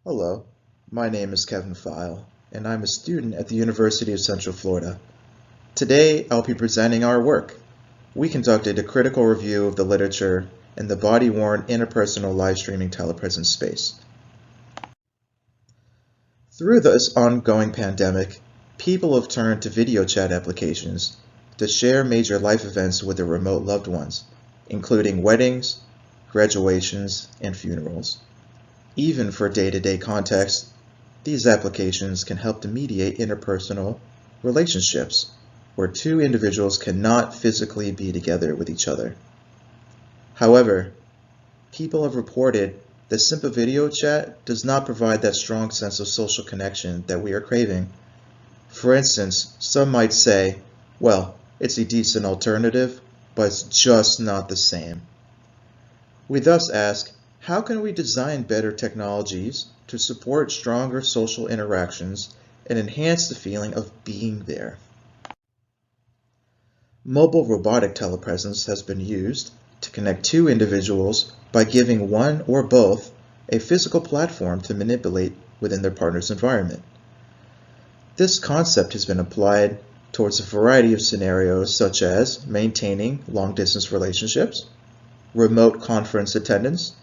Hello, my name is Kevin Pfeil, and I'm a student at the University of Central Florida. Today, I'll be presenting our work. We conducted a critical review of the literature in the body-worn interpersonal live streaming telepresence space. Through this ongoing pandemic, people have turned to video chat applications to share major life events with their remote loved ones, including weddings, graduations, and funerals. Even for day-to-day context, these applications can help to mediate interpersonal relationships where two individuals cannot physically be together with each other. However, people have reported that simple video chat does not provide that strong sense of social connection that we are craving. For instance, some might say, well, it's a decent alternative, but it's just not the same. We thus ask, how can we design better technologies to support stronger social interactions and enhance the feeling of being there? Mobile robotic telepresence has been used to connect two individuals by giving one or both a physical platform to manipulate within their partner's environment. This concept has been applied towards a variety of scenarios such as maintaining long-distance relationships, remote conference attendance,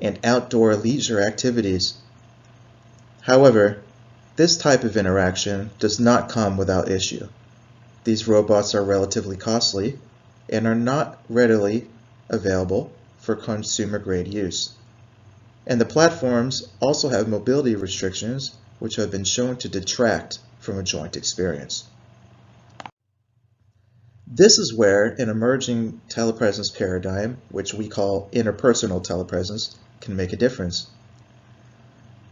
and outdoor leisure activities. However, this type of interaction does not come without issue. These robots are relatively costly and are not readily available for consumer-grade use. And the platforms also have mobility restrictions which have been shown to detract from a joint experience. This is where an emerging telepresence paradigm, which we call interpersonal telepresence, can make a difference.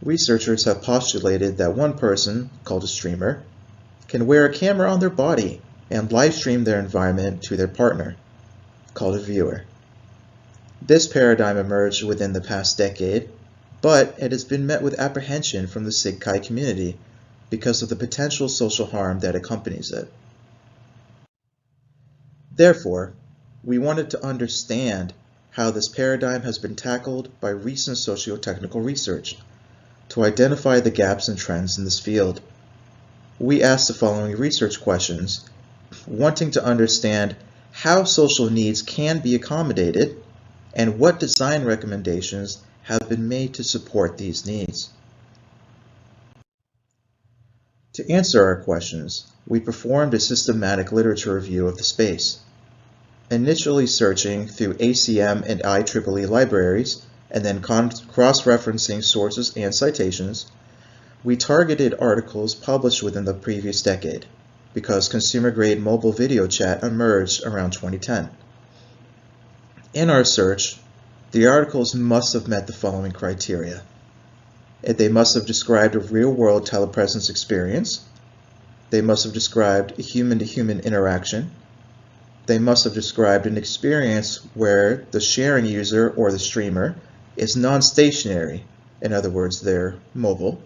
Researchers have postulated that one person, called a streamer, can wear a camera on their body and live stream their environment to their partner, called a viewer. This paradigm emerged within the past decade, but it has been met with apprehension from the SIGCHI community because of the potential social harm that accompanies it. Therefore, we wanted to understand how this paradigm has been tackled by recent socio-technical research to identify the gaps and trends in this field. We asked the following research questions, wanting to understand how social needs can be accommodated and what design recommendations have been made to support these needs. To answer our questions, we performed a systematic literature review of the space. Initially searching through ACM and IEEE libraries, and then cross-referencing sources and citations, we targeted articles published within the previous decade, because consumer-grade mobile video chat emerged around 2010. In our search, the articles must have met the following criteria. They must have described a real-world telepresence experience. They must have described a human-to-human interaction. They must have described an experience where the sharing user or the streamer is non-stationary, in other words, they're mobile.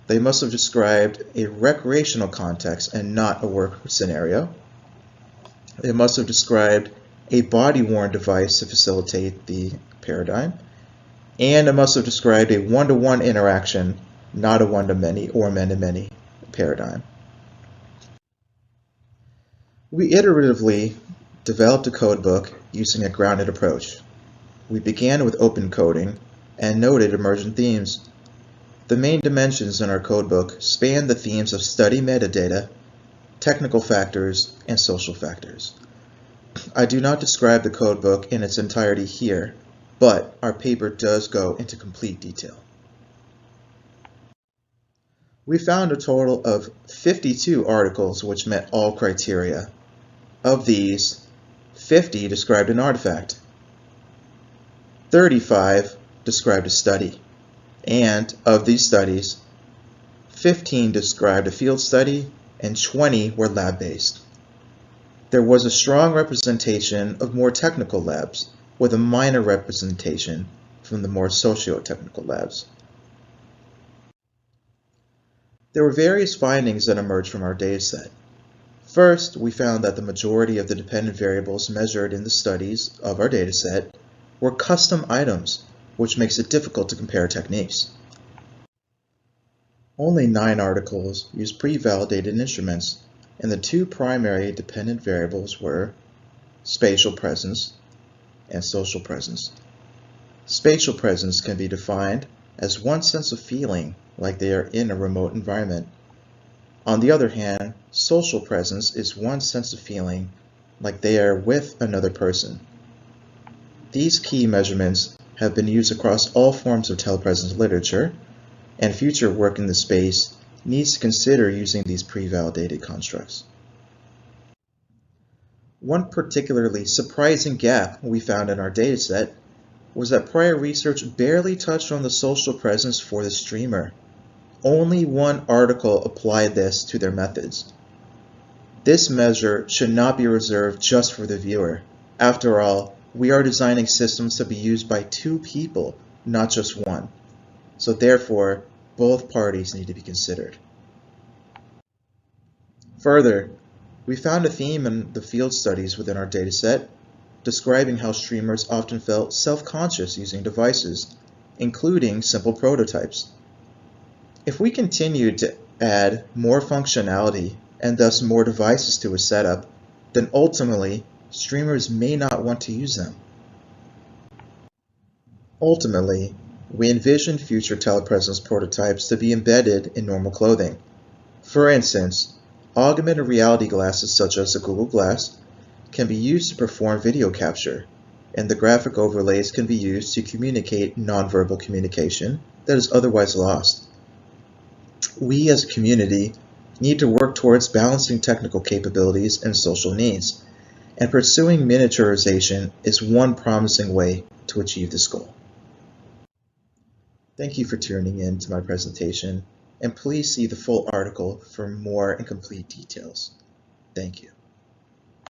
They must have described a recreational context and not a work scenario. They must have described a body-worn device to facilitate the paradigm. And it must have described a one-to-one interaction, not a one-to-many or many-to-many paradigm. We iteratively developed a codebook using a grounded approach. We began with open coding and noted emergent themes. The main dimensions in our codebook span the themes of study metadata, technical factors, and social factors. I do not describe the codebook in its entirety here, but our paper does go into complete detail. We found a total of 52 articles which met all criteria. Of these, 50 described an artifact, 35 described a study, and of these studies, 15 described a field study and 20 were lab-based. There was a strong representation of more technical labs, with a minor representation from the more socio-technical labs. There were various findings that emerged from our dataset. First, we found that the majority of the dependent variables measured in the studies of our dataset were custom items, which makes it difficult to compare techniques. Only 9 articles used pre-validated instruments, and the 2 primary dependent variables were spatial presence and social presence. Spatial presence can be defined as one sense of feeling like they are in a remote environment. On the other hand, social presence is one sense of feeling like they are with another person. These key measurements have been used across all forms of telepresence literature, and future work in the space needs to consider using these pre-validated constructs. One particularly surprising gap we found in our dataset was that prior research barely touched on the social presence for the streamer. Only one article applied this to their methods. This measure should not be reserved just for the viewer. After all, we are designing systems to be used by 2 people, not just one. So therefore, both parties need to be considered. Further, we found a theme in the field studies within our dataset, describing how streamers often felt self-conscious using devices, including simple prototypes. If we continued to add more functionality and thus more devices to a setup, then ultimately, streamers may not want to use them. Ultimately, we envision future telepresence prototypes to be embedded in normal clothing. For instance, augmented reality glasses such as the Google Glass can be used to perform video capture, and the graphic overlays can be used to communicate nonverbal communication that is otherwise lost. We as a community need to work towards balancing technical capabilities and social needs, and pursuing miniaturization is one promising way to achieve this goal. Thank you for tuning in to my presentation, and please see the full article for more and complete details. Thank you.